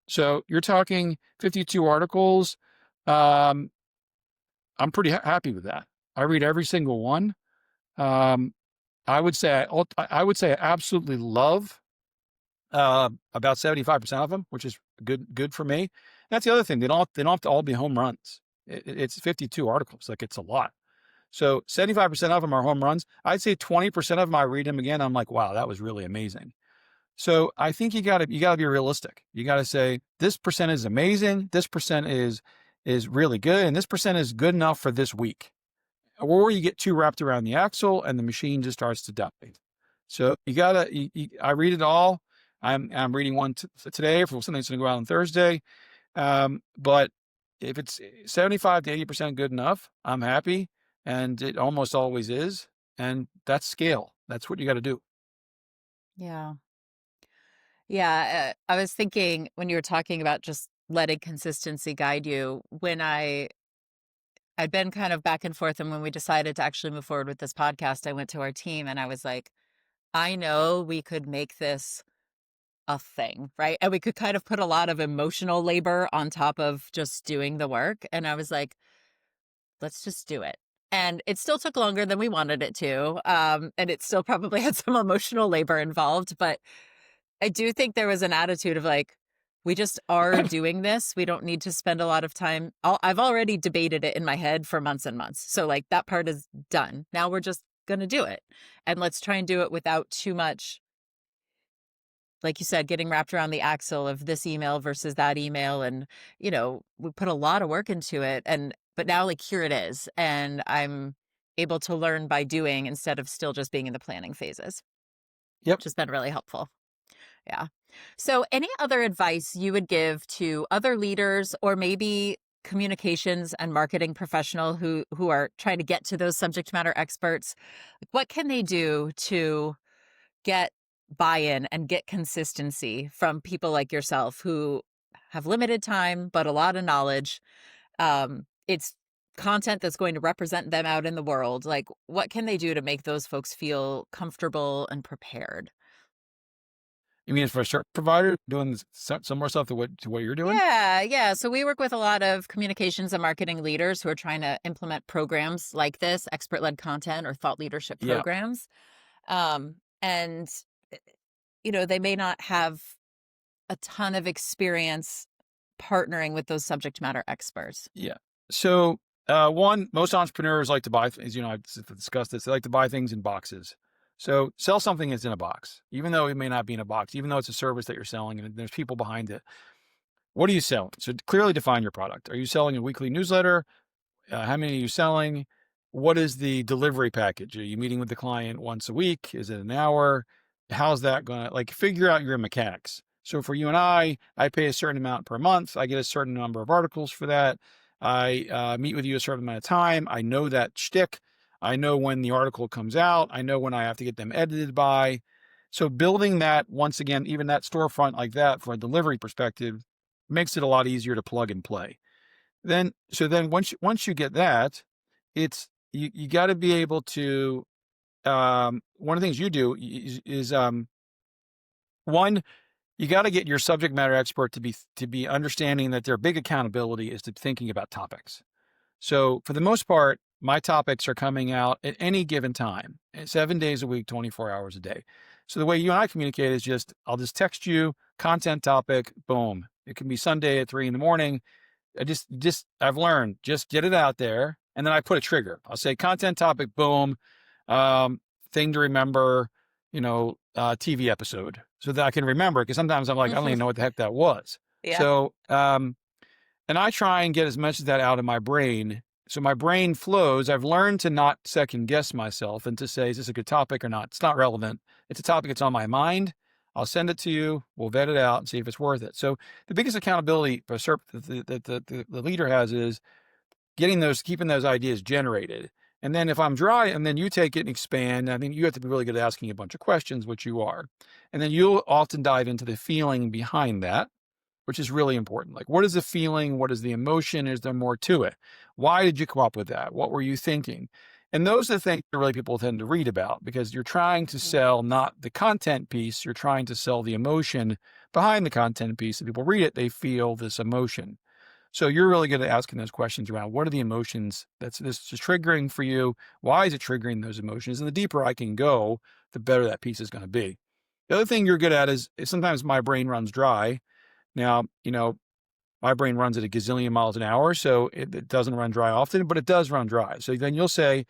So you're talking 52 articles. I'm pretty happy with that. I read every single one. I would say I absolutely love about 75% of them, which is good for me. That's the other thing. They don't have to all be home runs. It's 52 articles. Like it's a lot. So 75% of them are home runs. I'd say 20% of them, I read them again. I'm like, wow, that was really amazing. So I think you gotta be realistic. You gotta say this percent is amazing. This percent is really good. And this percent is good enough for this week. Or you get too wrapped around the axle and the machine just starts to die. So I read it all. I'm reading one today for something that's going to go out on Thursday. But if it's 75 to 80% good enough, I'm happy. And it almost always is. And that's scale. That's what you got to do. Yeah. Yeah. I was thinking when you were talking about just letting consistency guide you, when I'd been kind of back and forth. And when we decided to actually move forward with this podcast, I went to our team and I was like, I know we could make this a thing, right? And we could kind of put a lot of emotional labor on top of just doing the work. And I was like, let's just do it. And it still took longer than we wanted it to. And it still probably had some emotional labor involved. But I do think there was an attitude of like, we just are doing this. We don't need to spend a lot of time. I've already debated it in my head for months and months. So like that part is done. Now we're just going to do it. And let's try and do it without too much, like you said, getting wrapped around the axle of this email versus that email. And, we put a lot of work into it. But now like here it is. And I'm able to learn by doing instead of still just being in the planning phases. Yep. Which has been really helpful. Yeah. So any other advice you would give to other leaders or maybe communications and marketing professional who are trying to get to those subject matter experts? What can they do to get buy-in and get consistency from people like yourself who have limited time, but a lot of knowledge? It's content that's going to represent them out in the world, like what can they do to make those folks feel comfortable and prepared? You mean for a certain provider doing some more stuff to what you're doing? Yeah. So we work with a lot of communications and marketing leaders who are trying to implement programs like this, expert-led content or thought leadership Yeah. programs. And they may not have a ton of experience partnering with those subject matter experts. Yeah. So, one, most entrepreneurs like to buy things, I've discussed this. They like to buy things in boxes. So sell something that's in a box, even though it may not be in a box, even though it's a service that you're selling and there's people behind it. What are you selling? So clearly define your product. Are you selling a weekly newsletter? How many are you selling? What is the delivery package? Are you meeting with the client once a week? Is it an hour? How's that going to figure out your mechanics? So for you and I pay a certain amount per month. I get a certain number of articles for that. I meet with you a certain amount of time. I know that shtick. I know when the article comes out. I know when I have to get them edited by. So building that, once again, even that storefront like that from a delivery perspective makes it a lot easier to plug and play. Then once you get that, it's you got to be able to one of the things you do is one, you got to get your subject matter expert to be understanding that their big accountability is to thinking about topics. So for the most part, my topics are coming out at any given time, 7 days a week, 24 hours a day. So the way you and I communicate is I'll just text you content topic, boom. It can be Sunday at 3 in the morning. I've learned, just get it out there. And then I put a trigger. I'll say content topic, boom, thing to remember, TV episode so that I can remember. Cause sometimes I'm like, I don't even know what the heck that was. Yeah. So, and I try and get as much of that out of my brain. So my brain flows. I've learned to not second guess myself and to say, is this a good topic or not? It's not relevant. It's a topic that's on my mind. I'll send it to you. We'll vet it out and see if it's worth it. So the biggest accountability that the leader has is keeping those ideas generated. And then if I'm dry and then you take it and expand, I mean, you have to be really good at asking a bunch of questions, which you are. And then you'll often dive into the feeling behind that, which is really important. Like, what is the feeling? What is the emotion? Is there more to it? Why did you come up with that? What were you thinking? And those are the things that really people tend to read about because you're trying to sell not the content piece, you're trying to sell the emotion behind the content piece. If people read it, they feel this emotion. So you're really good at asking those questions around what are the emotions this is triggering for you? Why is it triggering those emotions? And the deeper I can go, the better that piece is going to be. The other thing you're good at is sometimes my brain runs dry. Now, my brain runs at a gazillion miles an hour, so it doesn't run dry often, but it does run dry. So then you'll say,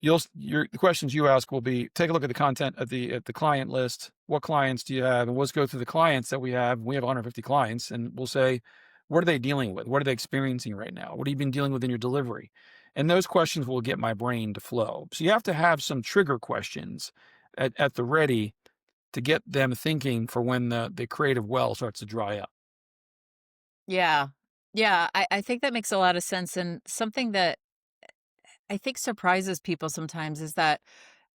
the questions you ask will be, take a look at the content at the client list. What clients do you have? And let's go through the clients that we have. We have 150 clients, and we'll say, what are they dealing with? What are they experiencing right now? What have you been dealing with in your delivery? And those questions will get my brain to flow. So you have to have some trigger questions at the ready to get them thinking for when the creative well starts to dry up. Yeah. Yeah. I think that makes a lot of sense. And something that I think surprises people sometimes is that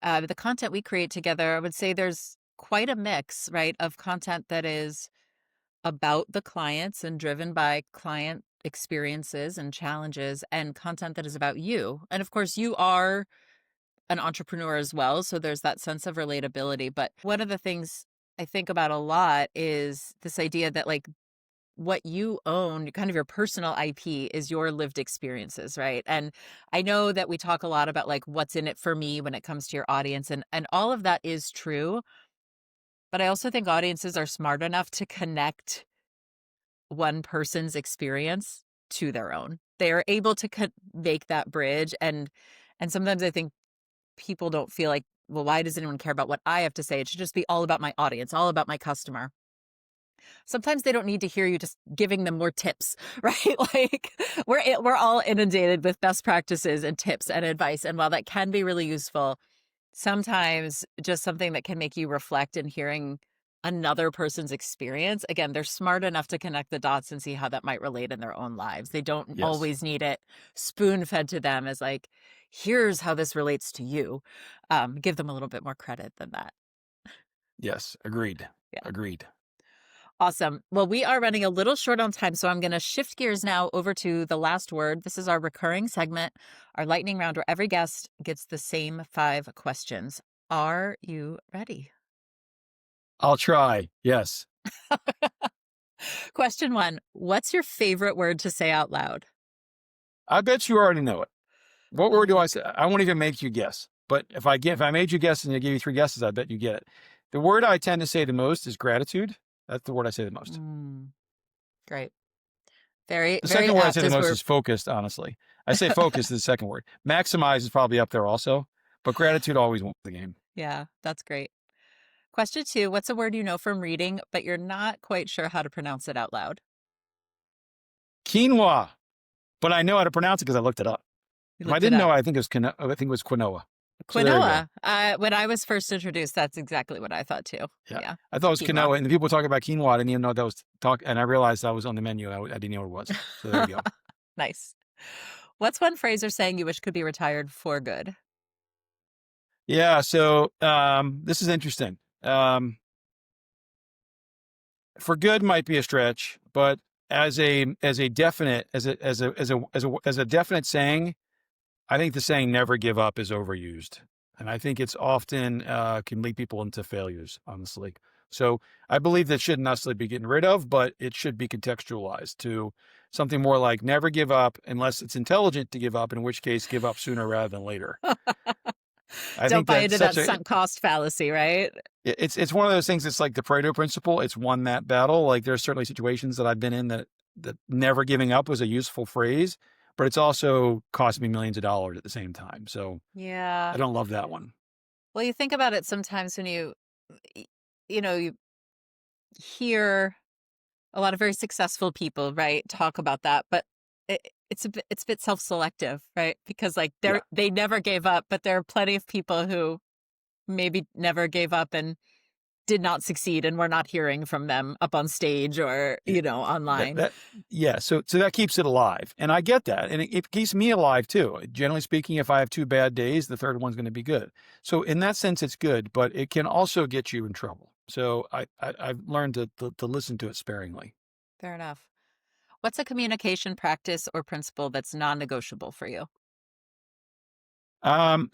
the content we create together, I would say there's quite a mix, right, of content that is about the clients and driven by client experiences and challenges, and content that is about you. And of course, you are an entrepreneur as well. So there's that sense of relatability. But one of the things I think about a lot is this idea that, like, what you own, kind of your personal IP, is your lived experiences, right? And I know that we talk a lot about like what's in it for me when it comes to your audience, and all of that is true. But I also think audiences are smart enough to connect one person's experience to their own. They are able to make that bridge, and sometimes I think people don't feel like, well, why does anyone care about what I have to say? It should just be all about my audience, all about my customer. Sometimes they don't need to hear you just giving them more tips, right? Like we're all inundated with best practices and tips and advice, and while that can be really useful, sometimes just something that can make you reflect and hearing another person's experience. Again, they're smart enough to connect the dots and see how that might relate in their own lives. They don't Yes. always need it spoon fed to them as like, here's how this relates to you. Give them a little bit more credit than that. Yes. Agreed. Yeah. Agreed. Awesome. Well, we are running a little short on time, so I'm going to shift gears now over to the last word. This is our recurring segment, our lightning round, where every guest gets the same 5 questions. Are you ready? I'll try. Yes. Question 1. What's your favorite word to say out loud? I bet you already know it. What word do Oh. I say? I won't even make you guess. But if I made you guess and I gave you 3 guesses, I bet you get it. The word I tend to say the most is gratitude. That's the word I say the most. Great. Very, The very second word I say apt the as most we're. is focused, honestly. I say focused is the second word. Maximize is probably up there also, but gratitude always wins the game. Yeah, that's great. Question 2. What's a word you know from reading, but you're not quite sure how to pronounce it out loud? Quinoa. But I know how to pronounce it because I looked it up. You If I looked it didn't up. know, I think it was quinoa. So there you go. Quinoa. When I was first introduced, that's exactly what I thought too. Yeah. I thought it was Quinoa. quinoa, and the people talking about quinoa, I didn't even know that was talk. And I realized that was on the menu. I didn't know what it was. So there you go. Nice. What's one phrase or saying you wish could be retired for good? Yeah. So this is interesting. For good might be a stretch, but as a definite saying, I think the saying "never give up" is overused, and I think it's often can lead people into failures. Honestly, so I believe that shouldn't necessarily be getting rid of, but it should be contextualized to something more like "never give up" unless it's intelligent to give up, in which case give up sooner rather than later. I Don't think buy that's into that sunk cost fallacy, right? it's one of those things. It's like the Pareto principle. It's won that battle. Like there's certainly situations that I've been in that never giving up was a useful phrase, but it's also cost me millions of dollars at the same time. So Yeah. I don't love that one. Well, you think about it sometimes when you hear a lot of very successful people, right, talk about that, but it's a bit self-selective, right? Because like Yeah. they never gave up, but there are plenty of people who maybe never gave up and did not succeed, and we're not hearing from them up on stage or, online. Yeah. So that keeps it alive. And I get that. And it keeps me alive too. Generally speaking, if I have 2 bad days, the third one's going to be good. So in that sense, it's good, but it can also get you in trouble. So I've learned to listen to it sparingly. Fair enough. What's a communication practice or principle that's non-negotiable for you?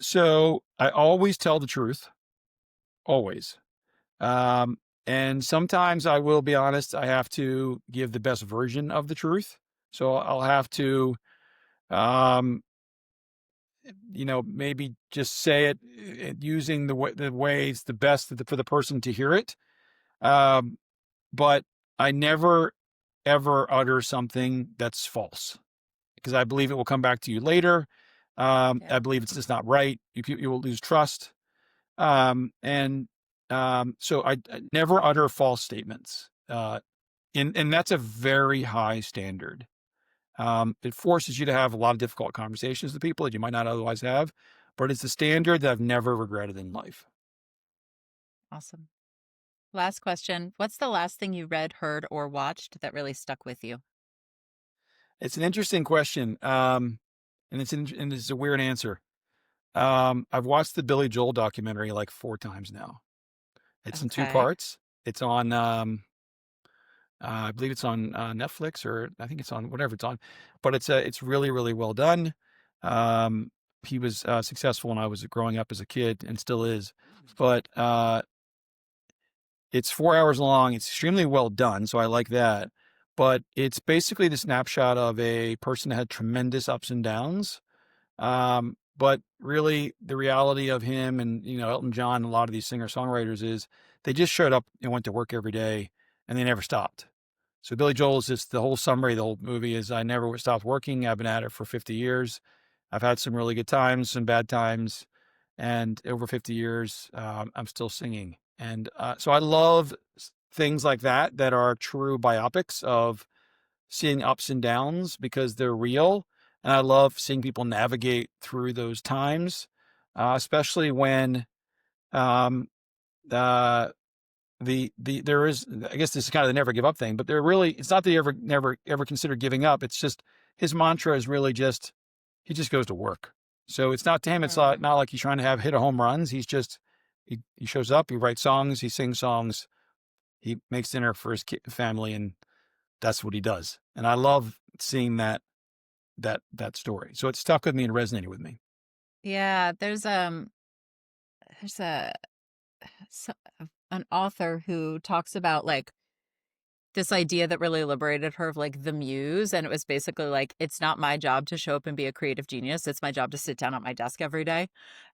So I always tell the truth, always. Um, and sometimes I will be honest, I have to give the best version of the truth. So I'll have to, um, maybe just say it using the way it's the best for the person to hear it. Um, but I never ever utter something that's false because I believe it will come back to you later. Yeah. I believe it's just not right. You will lose trust. And so I never utter false statements. And that's a very high standard. It forces you to have a lot of difficult conversations with people that you might not otherwise have, but it's a standard that I've never regretted in life. Awesome. Last question. What's the last thing you read, heard, or watched that really stuck with you? It's an interesting question. And it's a weird answer. I've watched the Billy Joel documentary like 4 times now. It's in 2 Okay. parts. It's on, I believe it's on Netflix, or I think it's on whatever it's on, but it's really, really well done. Um, he was successful when I was growing up as a kid and still is, but it's 4 hours long. It's extremely well done. So I like that, but it's basically the snapshot of a person that had tremendous ups and downs. But really the reality of him and, Elton John, and a lot of these singer-songwriters is they just showed up and went to work every day and they never stopped. So Billy Joel is just the whole summary of the whole movie is I never stopped working. I've been at it for 50 years. I've had some really good times, some bad times. And over 50 years, I'm still singing. And so I love things like that are true biopics of seeing ups and downs because they're real. And I love seeing people navigate through those times, especially when um, uh, there is, I guess this is kind of the never give up thing, but it's not that he never considered giving up. It's just his mantra is really just he just goes to work. So it's not to him. It's not like he's trying to hit a home runs. He's just he shows up. He writes songs. He sings songs. He makes dinner for his family, and that's what he does. And I love seeing that story. So it stuck with me and resonated with me. Yeah, there's so- an author who talks about like this idea that really liberated her of like the muse. And it was basically like, it's not my job to show up and be a creative genius. It's my job to sit down at my desk every day.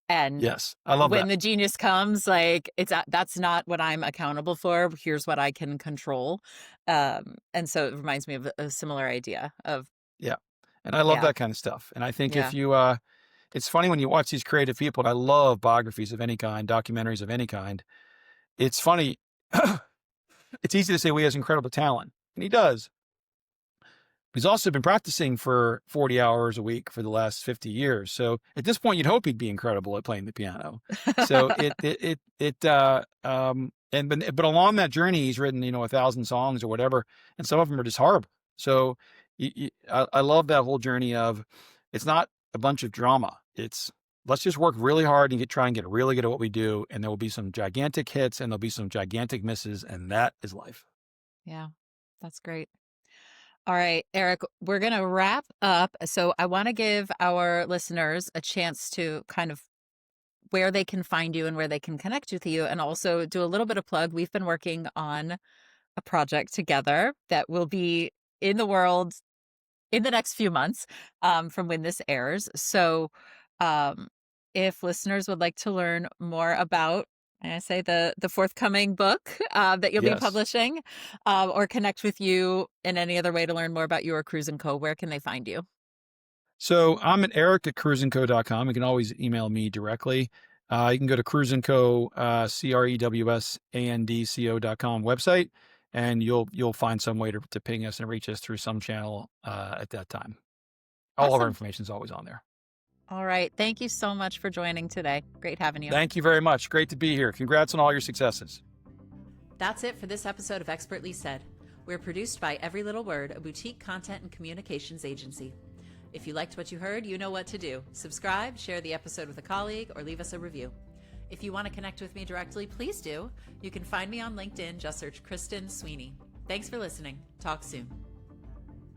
And Yes, I love when that. the genius comes, like that's not what I'm accountable for. Here's what I can control. And so it reminds me of a similar idea of, Yeah. And I love yeah, that kind of stuff. And I think if yeah. you, it's funny when you watch these creative people, and I love biographies of any kind, documentaries of any kind. It's funny. It's easy to say, well, he has incredible talent, and he does. He's also been practicing for 40 hours a week for the last 50 years. So at this point, you'd hope he'd be incredible at playing the piano. So but along that journey, he's written, 1,000 songs or whatever, and some of them are just horrible. So I love that whole journey of, it's not a bunch of drama. It's, let's just work really hard and try and get really good at what we do. And there will be some gigantic hits and there'll be some gigantic misses. And that is life. Yeah, that's great. All right, Eric, we're going to wrap up. So I want to give our listeners a chance to kind of where they can find you and where they can connect with you, and also do a little bit of plug. We've been working on a project together that will be in the world in the next few months, from when this airs. So um, if listeners would like to learn more about, I say, the forthcoming book that you'll be Yes. publishing, or connect with you in any other way to learn more about your Cruise & Co., where can they find you? So I'm at eric@cruiseandco.com. You can always email me directly. You can go to Cruise & Co, CREWSANDCO.com website, and you'll find some way to ping us and reach us through some channel at that time. All of our Awesome. information is always on there. All right. Thank you so much for joining today. Great having you. Thank you very much. Great to be here. Congrats on all your successes. That's it for this episode of Expertly Said. We're produced by Every Little Word, a boutique content and communications agency. If you liked what you heard, you know what to do. Subscribe, share the episode with a colleague, or leave us a review. If you want to connect with me directly, please do. You can find me on LinkedIn. Just search Kristen Sweeney. Thanks for listening. Talk soon.